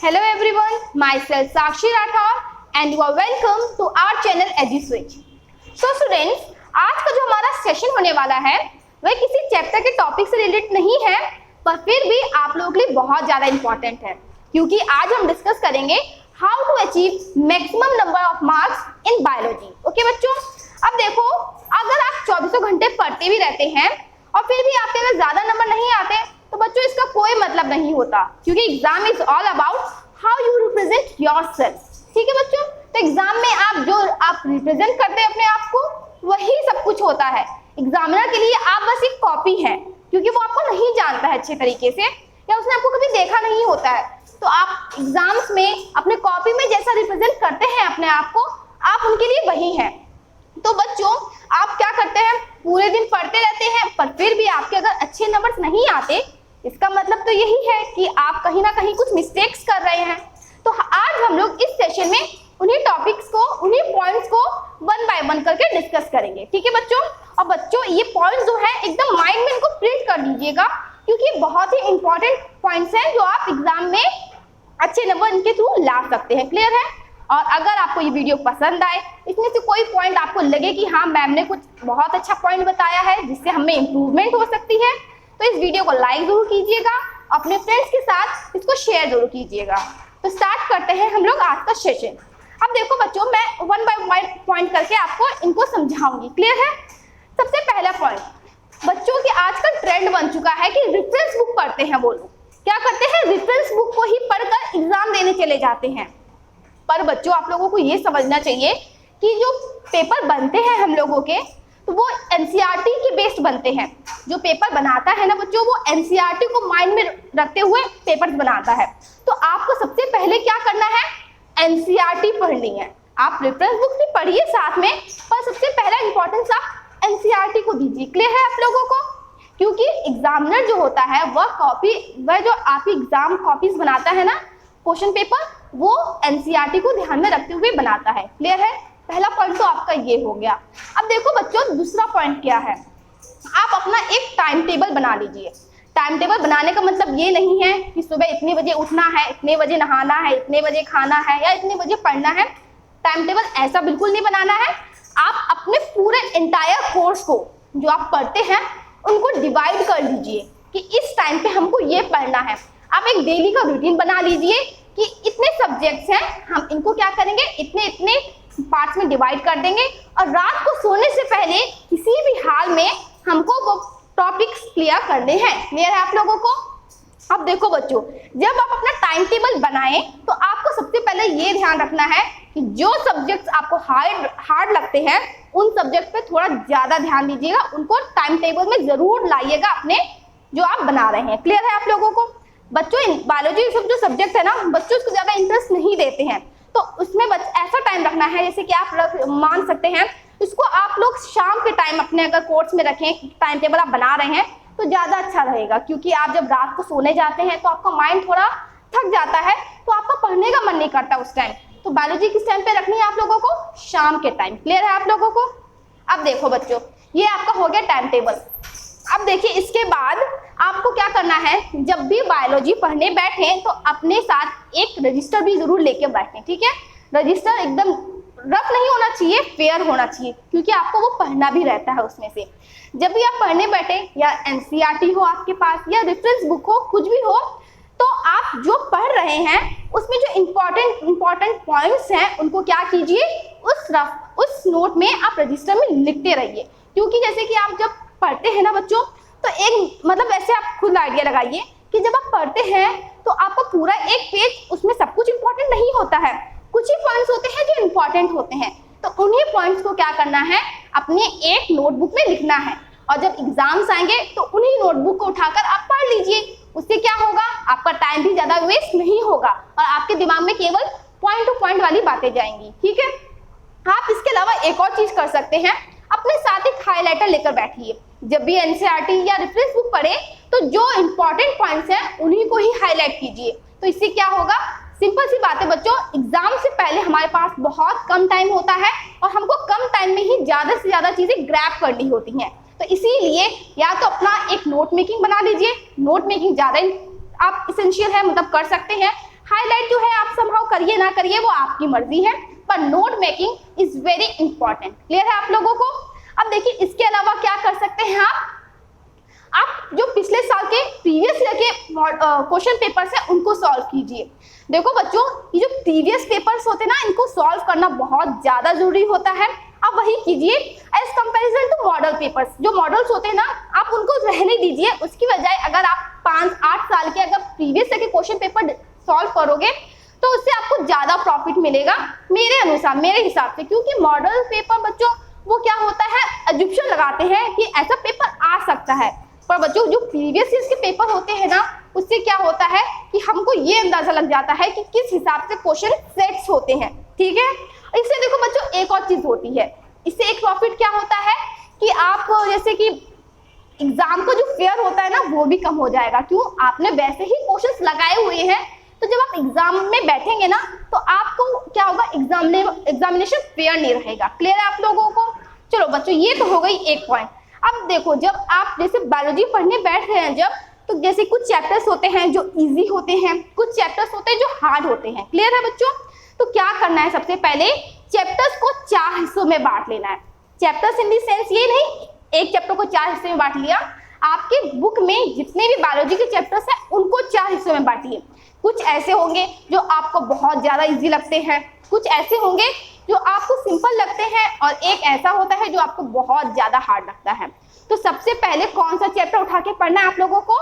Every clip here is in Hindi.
Hello everyone, myself Sakshi Rathod and you are welcome to our channel EduSwitch. So students, आज का जो हमारा सेशन होने वाला है वह किसी चैप्टर के टॉपिक से रिलेटेड नहीं है, पर फिर भी आप लोगों के लिए बहुत ज़्यादा इंपॉर्टेंट है, क्योंकि आज हम डिस्कस करेंगे how to achieve maximum number of marks in biology. Okay बच्चों, अब देखो, अगर आप 24 घंटे पढ़ते भी रहते हैं और फिर भी आपके अगर ज़्यादा नंबर नहीं आते तो बच्चों इसका कोई मतलब नहीं होता, क्योंकि exam is all about how you represent yourself. ठीक है बच्चों, तो एग्जाम में आप रिप्रेजेंट करते हैं अपने आप को, वही सब कुछ होता है। एग्जामिनर के लिए आप बस एक कॉपी है, क्योंकि वो आपको नहीं जानता है अच्छे तरीके से या उसने आपको कभी देखा नहीं होता है। तो आप एग्जाम्स में अपने कॉपी में जैसा रिप्रेजेंट करते हैं अपने आप को, आप उनके लिए वही हैं। तो बच्चों, आप क्या करते हैं, पूरे दिन पढ़ते रहते हैं पर फिर भी आपके अगर अच्छे नंबर्स नहीं आते, इसका मतलब तो यही है कि आप कहीं ना कहीं कुछ मिस्टेक्स कर रहे हैं। तो आज हम लोग इस सेशन में उन्हीं टॉपिक्स को, उन्हीं पॉइंट्स को वन बाय वन करके डिस्कस करेंगे। ठीक है बच्चों, और बच्चों ये पॉइंट्स जो है एकदम माइंड में इनको प्रिंट कर लीजिएगा, क्योंकि बहुत ही इंपॉर्टेंट पॉइंट्स हैं जो आप एग्जाम में अच्छे नंबर इनके थ्रू ला सकते हैं। क्लियर है? और अगर आपको ये वीडियो पसंद आए, इसमें से कोई पॉइंट आपको लगे कि हाँ मैम ने कुछ बहुत अच्छा पॉइंट बताया है जिससे हमें इम्प्रूवमेंट हो सकती है, तो इस वीडियो को लाइक जरूर कीजिएगा, अपने फ्रेंड्स के साथ इसको शेयर जरूर कीजिएगा। तो स्टार्ट करते हैं हम लोग आज का सेशन। अब देखो बच्चों, मैं वन बाय पॉइंट करके आपको इनको समझाऊंगी। क्लियर है? सबसे पहला पॉइंट, बच्चों की आजकल ट्रेंड बन चुका है कि रेफरेंस बुक पढ़ते हैं वो लोग। क्या करते हैं, रेफरेंस बुक को ही पढ़कर एग्जाम देने चले जाते हैं। पर बच्चों, आप लोगों को ये समझना चाहिए कि जो पेपर बनते हैं हम लोगों के, तो वो एनसीईआरटी के बेस्ड बनते हैं। जो पेपर बनाता है ना बच्चों, वो एनसीईआरटी को माइंड में रखते हुए पेपर्स बनाता है। तो आपको सबसे पहले क्या करना है, एनसीईआरटी पढ़नी है। आप रेफरेंस बुक भी पढ़िए साथ में, पर सबसे पहला इंपॉर्टेंस आप एनसीईआरटी को दीजिए। क्लियर है आप लोगों को? क्योंकि एग्जामिनर जो होता है वह जो आपकी एग्जाम कॉपीज बनाता है ना, क्वेश्चन पेपर, वो एनसीईआरटी को ध्यान में रखते हुए बनाता है। क्लियर है? पहला पॉइंट तो आपका ये हो गया। अब देखो बच्चों, दूसरा पॉइंट क्या है, आप अपना एक टाइम टेबल बना लीजिए। टाइम टेबल बनाने का मतलब ये नहीं है कि सुबह इतने बजे उठना है, इतने बजे नहाना है, इतने बजे खाना है या इतने बजे पढ़ना है। टाइम टेबल ऐसा बिल्कुल नहीं बनाना है। आप अपने पूरे एंटायर कोर्स को जो आप पढ़ते हैं उनको डिवाइड कर लीजिए कि इस टाइम पे हमको ये पढ़ना है। आप एक डेली का रूटीन बना लीजिए कि इतने सब्जेक्ट्स हैं, हम इनको क्या करेंगे, इतने इतने पार्ट्स में डिवाइड कर देंगे और रात को सोने से पहले किसी भी हाल में हमको वो टॉपिक्स क्लियर करने हैं। क्लियर है आप लोगों को? अब देखो बच्चों, जब आप अपना टाइम टेबल बनाएं तो आपको सबसे पहले ये ध्यान रखना है कि जो सब्जेक्ट्स आपको हार्ड लगते हैं उन सब्जेक्ट पे थोड़ा ज्यादा ध्यान दीजिएगा, उनको टाइम टेबल में जरूर लाइएगा अपने जो आप बना रहे हैं। क्लियर है आप लोगों को? बच्चों, बायोलॉजी सब जो सब्जेक्ट है ना, बच्चों उसको ज्यादा इंटरेस्ट नहीं देते हैं, तो उसमें ऐसा टाइम रखना है, जैसे कि आप मान सकते हैं इसको आप लोग शाम के टाइम अपने अगर कोर्स में रखें, टाइम टेबल आप बना रहे हैं तो ज़्यादा अच्छा रहेगा। क्योंकि आप जब रात को सोने जाते हैं तो आपका माइंड थोड़ा थक जाता है, तो आपका पढ़ने का मन नहीं करता उस टाइम। तो बायोलॉजी किस टाइम पे रखनी है आप लोगों को, शाम के टाइम। क्लियर है आप लोगों को? अब देखो बच्चों, ये आपका हो गया टाइम टेबल। अब देखिए, इसके बाद आपको क्या करना है, जब भी बायोलॉजी पढ़ने बैठे तो अपने साथ एक रजिस्टर भी जरूर लेके बैठें। ठीक है? रजिस्टर एकदम रफ नहीं होना चाहिए, फेयर होना चाहिए, क्योंकि आपको वो पढ़ना भी रहता है उसमें से। जब भी आप पढ़ने बैठे, या एनसीईआरटी हो आपके पास या रेफरेंस बुक हो, कुछ भी हो, तो आप जो पढ़ रहे हैं उसमें जो इंपॉर्टेंट पॉइंट्स हैं उनको क्या कीजिए, उस नोट में आप रजिस्टर में लिखते रहिए। क्योंकि जैसे कि आप जब पढ़ते हैं ना बच्चों, तो एक मतलब ऐसे आप खुद आइडिया लगाइए कि जब आप पढ़ते हैं तो आपका पूरा एक पेज, उसमें सब कुछ इंपॉर्टेंट नहीं होता है, कुछ ही पॉइंट्स होते हैं जो इंपॉर्टेंट होते हैं। तो उन्हीं पॉइंट्स को क्या करना है, अपने एक नोटबुक में लिखना है, और जब एग्जाम्स आएंगे तो उन्हीं नोटबुक को उठाकर आप पढ़ लीजिए। उससे क्या होगा, आपका टाइम भी ज्यादा वेस्ट नहीं होगा और आपके दिमाग में केवल पॉइंट टू पॉइंट वाली बातें जाएंगी। ठीक है? आप इसके अलावा एक और चीज कर सकते हैं, अपने साथ एक हाईलाइटर लेकर बैठिए। जब भी एनसीईआरटी या रेफरेंस बुक पढ़े तो जो इंपॉर्टेंट पॉइंट्स हैं उन्हीं को ही हाईलाइट कीजिए। तो इससे क्या होगा, सिंपल सी बात है बच्चों, एग्जाम से पहले हमारे पास बहुत कम टाइम होता है और हमको कम टाइम में ही ज्यादा से ज्यादा चीजें ग्रैब करनी होती हैं। तो इसीलिए या तो अपना एक नोट मेकिंग बना लीजिए, नोट मेकिंग ज्यादा आप इसेंशियल है, मतलब कर सकते हैं। हाईलाइट जो है आप समहाउ करिए ना करिए वो आपकी मर्जी है, पर note making is very important. Clear है आप लोगों को? अब देखिए इसके अलावा क्या कर सकते हैं आप जो पिछले साल के प्रीवियस ईयर के क्वेश्चन पेपर्स हैं उनको सॉल्व कीजिए। देखो बच्चों, ये जो प्रीवियस पेपर्स होते हैं ना, इनको सॉल्व करना बहुत ज्यादा जरूरी होता है। आप वही कीजिए as comparison to model papers. जो मॉडल्स होते हैं ना, आप उनको रहने दीजिए, उसकी बजाय अगर आप 5-8 साल के अगर प्रीवियस ईयर के क्वेश्चन पेपर सॉल्व करोगे तो उससे आपको ज्यादा प्रॉफिट मिलेगा मेरे अनुसार, मेरे हिसाब से। क्योंकि मॉडल पेपर बच्चों वो क्या होता है, अजम्पशन लगाते हैं कि ऐसा पेपर आ सकता है, पर बच्चों जो प्रीवियस ईयर के पेपर होते हैं ना, उससे क्या होता है कि हमको ये अंदाजा लग जाता है कि किस हिसाब से क्वेश्चन सेट्स होते हैं। ठीक है, इससे देखो बच्चों एक और चीज होती है, इससे एक प्रॉफिट क्या होता है कि आप जैसे कि एग्जाम का जो फेयर होता है ना वो भी कम हो जाएगा। क्यों? आपने वैसे ही क्वेश्चंस लगाए हुए हैं, तो जब आप एग्जाम में बैठेंगे ना तो आपको क्या होगा, एग्जामिनेशन फेयर नहीं रहेगा। क्लियर है आप लोगों को? चलो बच्चों, ये तो हो गई एक पॉइंट। अब देखो, जब आप जैसे बायोलॉजी पढ़ने बैठ रहे हैं जब, तो जैसे कुछ चैप्टर्स होते हैं जो इजी होते हैं, कुछ चैप्टर्स होते हैं जो हार्ड होते हैं। क्लियर है बच्चों? तो क्या करना है, सबसे पहले चैप्टर्स को 4 हिस्सों में बांट लेना है। चैप्टर्स इन दी सेंस ये नहीं एक चैप्टर को 4 हिस्से में बांट लिया, आपके बुक में जितने भी बायोलॉजी के चैप्टर्स हैं उनको 4 हिस्सों में बांटिए। कुछ ऐसे होंगे जो आपको बहुत ज्यादा इजी लगते हैं, कुछ ऐसे होंगे जो आपको सिंपल लगते हैं, और एक ऐसा होता है जो आपको बहुत ज्यादा हार्ड लगता है। तो सबसे पहले कौन सा चैप्टर उठा के पढ़ना है आप लोगों को?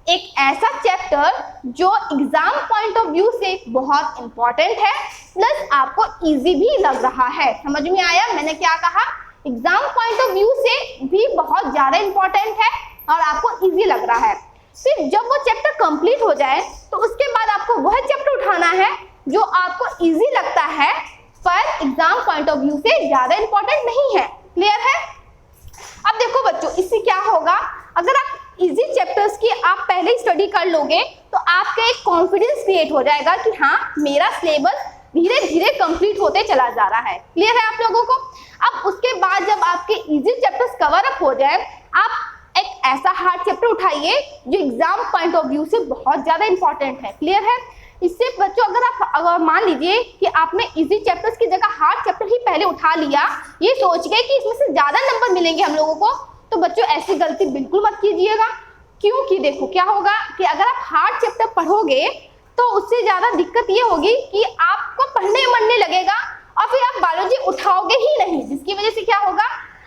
एक ऐसा चैप्टर जो एग्जाम पॉइंट ऑफ व्यू से बहुत इंपॉर्टेंट है, प्लस आपको इजी भी लग रहा है। समझ में आया मैंने क्या कहा? एग्जाम पॉइंट ऑफ व्यू से भी बहुत ज्यादा इंपॉर्टेंट है और आपको इजी लग रहा है। फिर जब वो चैप्टर कंप्लीट हो जाए तो उसके बाद आपको वह चैप्टर उठाना है जो आपको इजी लगता है पर एग्जाम पॉइंट ऑफ व्यू से ज्यादा इंपॉर्टेंट नहीं है। क्लियर है? अब देखो बच्चों, इससे क्या होगा, अगर आप इजी चैप्टर्स की आप पहले ही स्टडी कर लोगे तो आपका एक कॉन्फिडेंस क्रिएट हो जाएगा कि हाँ मेरा सिलेबस धीरे धीरे कंप्लीट होते चला जा रहा है। क्लियर है आप लोगों को? अब उसके बाद जब आपके इजी चैप्टर्स कवर अप हो जाए, आप एक ऐसा हार्ड चैप्टर उठाइए जो एग्जाम पॉइंट ऑफ व्यू से बहुत ज्यादा इंपॉर्टेंट है। क्लियर है? इससे बच्चों अगर मान लीजिए कि आपने इजी चैप्टर्स की जगह हार्ड चैप्टर ही पहले उठा लिया, ये सोच गए कि इसमें से ज्यादा नंबर मिलेंगे हम लोगों को, तो बच्चों ऐसी गलती बिल्कुल मत कीजिएगा। क्योंकि देखो क्या होगा कि अगर आप हार्ड चैप्टर पढ़ोगे तो उससे ज्यादा दिक्कत ये होगी कि आपको पढ़ने मन नहीं लगेगा और फिर आप बायोलॉजी उठाओगे ही नहीं, जिसकी वजह से क्या होगा,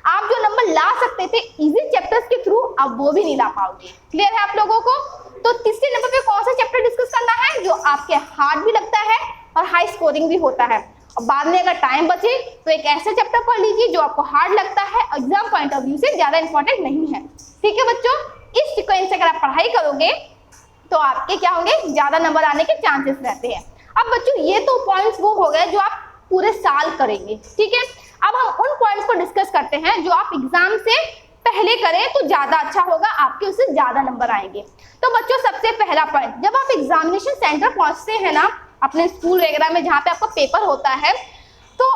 आप जो नंबर ला सकते थे इजी चैप्टर्स के थ्रू अब वो भी नहीं ला पाओगे। क्लियर है आप लोगों को? तो तीसरे नंबर पे कौन सा चैप्टर डिस्कस करना है जो आपके हार्ड भी लगता है और हाई स्कोरिंग भी होता है। और बाद में अगर टाइम बचे तो एक ऐसा चैप्टर पढ़ लीजिए जो आपको हार्ड लगता है, एग्जाम पॉइंट ऑफ व्यू से ज्यादा इंपॉर्टेंट नहीं है। ठीक है बच्चों, इस सीक्वेंस से अगर आप पढ़ाई करोगे तो आपके क्या होंगे, ज्यादा नंबर आने के चांसेस रहते हैं। अब बच्चों ये तो पॉइंट्स वो हो गए जो आप पूरे साल करेंगे। ठीक है, अब हम उन पॉइंट्स को डिस्कस करते हैं जो आप एग्जाम से पहले करें तो ज्यादा अच्छा होगा, आपके उससे ज्यादा नंबर आएंगे। तो बच्चों सबसे पहला पॉइंट, जब आप एग्जामिनेशन सेंटर पहुंचते हैं ना अपने स्कूल वगैरह में जहाँ पे आपका पेपर होता है, तो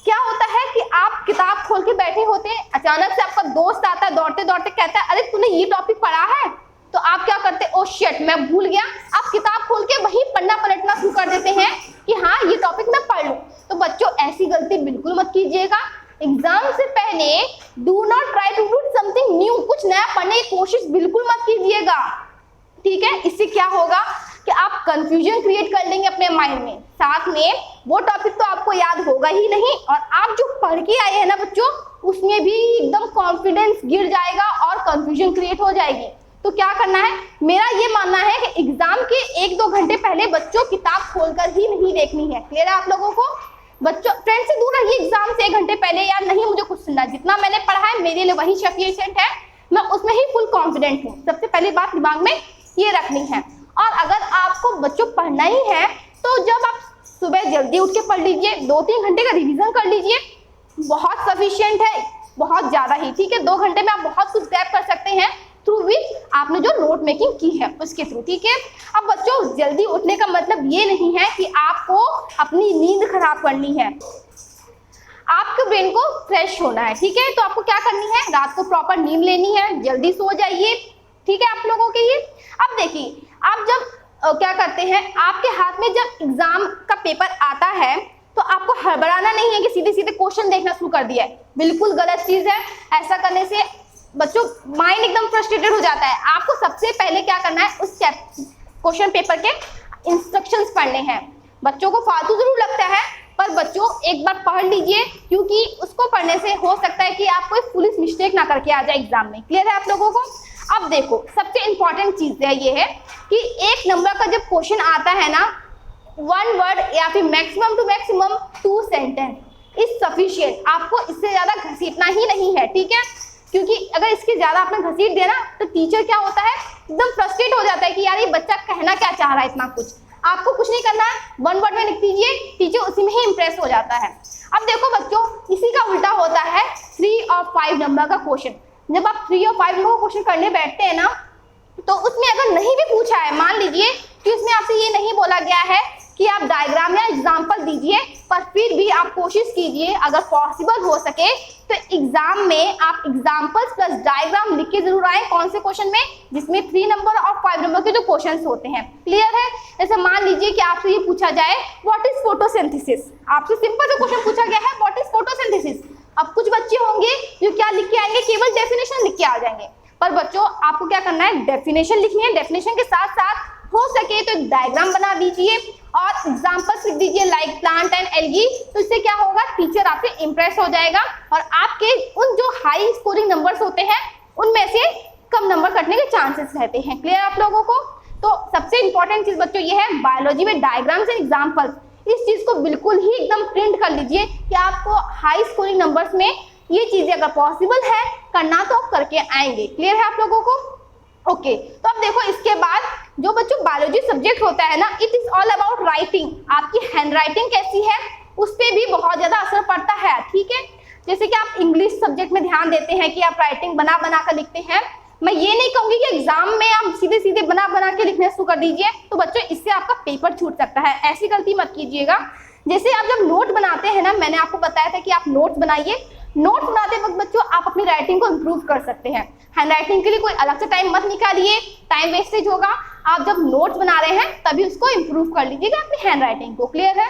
क्या होता है कि आप किताब खोल के बैठे होते हैं, अचानक से आपका दोस्त आता है दौड़ते दौड़ते, कहता है अरे तूने ये टॉपिक पढ़ा है? तो आप क्या करते हैं, ओ शिट मैं भूल गया। आप किताब खोल के वही पन्ना पलटना शुरू कर देते हैं कि हाँ ये टॉपिक मैं पढ़ लूं। तो बच्चों ऐसी गलती बिल्कुल मत कीजिएगा। एग्जाम से पहले do not try to do something new, कुछ नया पढ़ने की कोशिश बिल्कुल मत कीजिएगा। ठीक है, इससे क्या होगा कि आप कंफ्यूजन क्रिएट कर लेंगे अपने माइंड में, साथ में वो टॉपिक तो आपको याद होगा ही नहीं और आप जो पढ़ के आए हैं ना बच्चों उसमें भी एकदम कॉन्फिडेंस गिर जाएगा और कंफ्यूजन क्रिएट हो जाएगी। तो क्या करना है, मेरा ये मानना है कि एग्जाम के 1-2 घंटे पहले बच्चों किताब खोलकर ही नहीं देखनी है। क्लियर है आप लोगों को? बच्चों फ्रेंड से दूर रहिए एग्जाम से 1 घंटे पहले, यार नहीं मुझे कुछ सुनना, जितना मैंने पढ़ा है मेरे लिए वही सफिशिएंट है, मैं उसमें ही फुल कॉन्फिडेंट हूँ। सबसे पहली बात दिमाग में ये रखनी है। और अगर आपको बच्चों पढ़ना ही है तो जब आप सुबह जल्दी उठ के पढ़ लीजिए, 2-3 घंटे का रिविजन कर लीजिए, बहुत सफिशिएंट है, बहुत ज्यादा ही। ठीक है, 2 घंटे में आप बहुत कुछ ग्रैब कर सकते हैं थ्रू विच आपने जो नोट मेकिंग की है उसके थ्रू। ठीक है, अब बच्चों जल्दी उठने का मतलब ये नहीं है कि आपको अपनी नींद खराब करनी है, आपके ब्रेन को फ्रेश होना है। ठीक है, तो आपको क्या करनी है, रात को प्रॉपर नींद लेनी है, जल्दी सो जाइए। ठीक है आप लोगों के ये। अब देखिए, आप जब क्या करते हैं, आपके हाथ में जब एग्जाम का पेपर आता है तो आपको हड़बड़ाना नहीं है कि सीधे सीधे क्वेश्चन देखना शुरू कर दिया है, बिल्कुल गलत चीज है। ऐसा करने से बच्चों माइंड एकदम फ्रस्ट्रेटेड हो जाता है। आपको सबसे पहले क्या करना है, उस क्वेश्चन पेपर के इंस्ट्रक्शंस पढ़ने हैं। बच्चों को फालतू जरूर लगता है, पर बच्चों एक बार पढ़ लीजिए, क्योंकि उसको पढ़ने से हो सकता है कि आप कोई फुलिश मिस्टेक ना करके आ जाए एग्जाम में। क्लियर है आप लोगों को? अब देखो, सबसे इंपॉर्टेंट चीज ये है कि 1 नंबर का जब क्वेश्चन आता है ना, 1 वर्ड या फिर maximum to maximum 2 sentence is sufficient. आपको इससे ज्यादा घसीटना ही नहीं है, ठीक है? क्योंकि अगर इसके ज्यादा आपने घसीट दिया ना तो टीचर क्या होता है, एकदम फ्रस्ट्रेट हो जाता है कि यार ये बच्चा कहना क्या चाह रहा है इतना कुछ। आपको कुछ नहीं करना है, 1 वर्ड में लिख दीजिए, टीचर उसी में ही इंप्रेस हो जाता है। अब देखो बच्चों, इसी का उल्टा होता है 3 और 5 नंबर का क्वेश्चन। जब आप 3 और 5 नंबर का क्वेश्चन करने बैठते हैं ना, तो उसमें अगर नहीं भी पूछा है, मान लीजिए कि उसमें आपसे ये नहीं बोला गया है कि आप डायग्राम या एग्जाम्पल दीजिए, पर फिर भी आप कोशिश कीजिए अगर पॉसिबल हो सके तो एग्जाम में आप एग्जाम्पल्स प्लस डायग्राम लिख के जरूर आए। कौन से क्वेश्चन में? जिसमें 3 नंबर और 5 नंबर के जो क्वेश्चंस होते हैं। क्लियर है? जैसे मान लीजिए कि आपसे ये पूछा जाए व्हाट इज फोटोसिंथेसिस, आपसे सिंपल सा क्वेश्चन पूछा गया है व्हाट इज फोटोसिंथेसिस। अब कुछ बच्चे होंगे जो क्या लिख के आएंगे, केवल डेफिनेशन लिख के आ जाएंगे। पर बच्चों आपको क्या करना है, डेफिनेशन लिखनी है, डेफिनेशन के साथ साथ हो सके तो एक डायग्राम बना दीजिए और एग्जांपल्स लिख दीजिए लाइक प्लांट एंड एल्गी। तो इससे क्या होगा, टीचर आपसे इंप्रेस हो जाएगा और आपके उन जो हाई स्कोरिंग नंबर्स होते हैं उनमें से कम नंबर कटने के चांसेस रहते हैं। क्लियर आप लोगों को? तो सबसे इंपॉर्टेंट चीज बच्चों ये है, बायोलॉजी में डायग्राम्स एंड एग्जाम्पल्स, इस चीज को बिल्कुल ही एकदम प्रिंट कर लीजिए कि आपको हाई स्कोरिंग नंबर्स में ये चीजें अगर पॉसिबल है करना तो करके आएंगे। क्लियर है आप लोगों को? ओके, तो अब देखो इसके बाद जो बच्चों बायोलॉजी सब्जेक्ट होता है ना, it is all about writing. आपकी हैंड राइटिंग कैसी है उस पर भी बहुत ज्यादा असर पड़ता है, ठीक है? जैसे कि आप इंग्लिश सब्जेक्ट में ध्यान देते हैं कि आप राइटिंग बना बना कर लिखते हैं। मैं ये नहीं कहूंगी कि एग्जाम में आप सीधे सीधे बना बना के लिखने शुरू कर दीजिए, तो बच्चों इससे आपका पेपर छूट सकता है। ऐसी गलती मत कीजिएगा। जैसे आप जब नोट बनाते हैं ना, मैंने आपको बताया था कि आप नोट्स बनाइए, नोट बनाते वक्त बच्चों आप अपनी राइटिंग को इम्प्रूव कर सकते हैं। हैंड राइटिंग के लिए कोई अलग से टाइम मत निकालिए, टाइम वेस्टेज होगा। आप जब नोट्स बना रहे हैं तभी उसको इम्प्रूव कर लीजिएगा अपनी हैंड राइटिंग को। क्लियर है?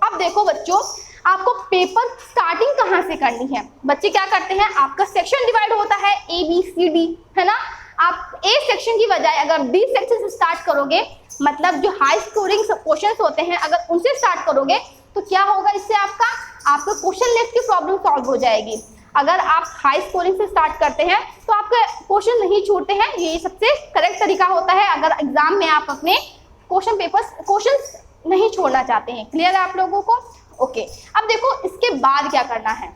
अब देखो बच्चों, आपको पेपर स्टार्टिंग कहाँ से करनी है। बच्चे क्या करते हैं, आपका सेक्शन डिवाइड होता है ABCD, है ना? आप A सेक्शन की बजाय अगर B सेक्शन से स्टार्ट करोगे, मतलब जो हाई स्कोरिंग क्वेश्चंस होते हैं अगर उनसे स्टार्ट करोगे तो क्या होगा, इससे आपका क्वेश्चन लिस्ट की प्रॉब्लम सॉल्व हो जाएगी। अगर आप हाई स्कोरिंग से स्टार्ट करते हैं तो आपके क्वेश्चन नहीं छूटते हैं। ये सबसे करेक्ट तरीका होता है अगर एग्जाम में आप अपने क्वेश्चंस नहीं छोड़ना चाहते हैं। क्लियर है आप लोगों को? ओके, अब देखो इसके बाद क्या करना है।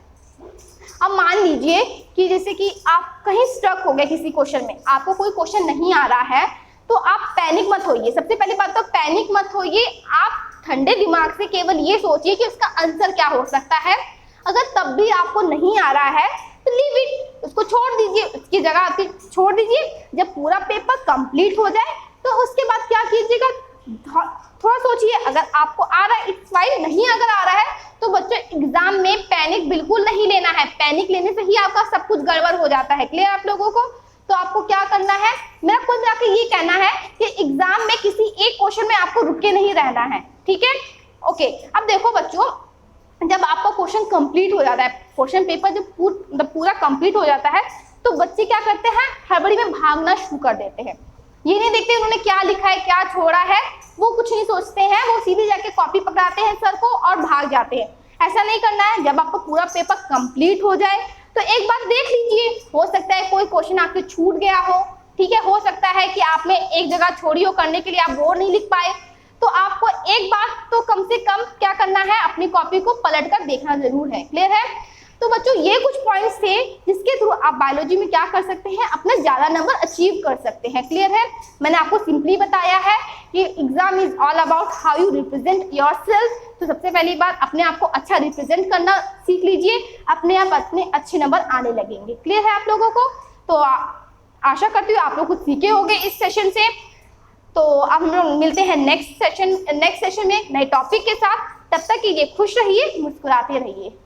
अब मान लीजिए कि जैसे कि आप कहीं स्टक हो गए किसी क्वेश्चन में, आपको कोई क्वेश्चन नहीं आ रहा है, तो आप पैनिक मत होइए। सबसे पहली बात तो पैनिक मत होइए, आप ठंडे दिमाग से केवल ये सोचिए कि उसका आंसर क्या हो सकता है। अगर तब भी आपको नहीं आ रहा है तो लीव इट, उसको छोड़ दीजिए, उसकी जगह छोड़ दीजिए। जब पूरा पेपर कंप्लीट हो जाए तो उसके बाद क्या कीजिएगा, थोड़ा सोचिए। अगर आपको आ रहा है इट्स फाइन, नहीं अगर आ रहा है तो बच्चों एग्जाम में पैनिक बिल्कुल नहीं लेना है। पैनिक लेने से ही आपका सब कुछ गड़बड़ हो जाता है। क्लियर आप लोगों को? तो आपको क्या करना है, मेरा कुल मिलाकर ये कहना है कि एग्जाम में किसी एक क्वेश्चन में आपको रुके नहीं रहना है, ठीक है? ओके, अब देखो बच्चों, जब आपका क्वेश्चन कंप्लीट हो जाता है, क्वेश्चन पेपर जब पूरा कंप्लीट हो जाता है तो बच्चे क्या करते हैं, हड़बड़ी में भागना शुरू कर देते हैं। ये नहीं देखते उन्होंने क्या लिखा है क्या छोड़ा है, वो कुछ नहीं सोचते हैं, वो सीधे जाके कॉपी पकड़ाते हैं सर को और भाग जाते हैं। ऐसा नहीं करना है। जब आपका पूरा पेपर कंप्लीट हो जाए तो एक बार देख लीजिए, हो सकता है कोई क्वेश्चन आपसे छूट गया हो, ठीक है? हो सकता है कि आपने एक जगह छोड़ी हो करने के लिए, आप वो नहीं लिख पाए, तो आपको एक बार तो कम से कम क्या करना है, अपनी कॉपी को पलट कर देखना जरूर है। क्लियर है? तो बच्चों ये कुछ पॉइंट्स थे जिसके थ्रू आप बायोलॉजी में क्या कर सकते हैं, अपना ज्यादा नंबर अचीव कर सकते हैं। क्लियर है? मैंने आपको सिंपली बताया है कि exam is all about how you represent yourself. तो सबसे पहली बात, अपने आप को अच्छा रिप्रेजेंट करना सीख लीजिए, अपने आप अपने अच्छे नंबर आने लगेंगे। क्लियर है आप लोगों को? तो आशा करती हूँ आप लोग कुछ सीखे होंगे इस सेशन से। तो अब हम लोग मिलते हैं नेक्स्ट सेशन में नए टॉपिक के साथ। तब तक के लिए खुश रहिए, मुस्कुराते रहिए।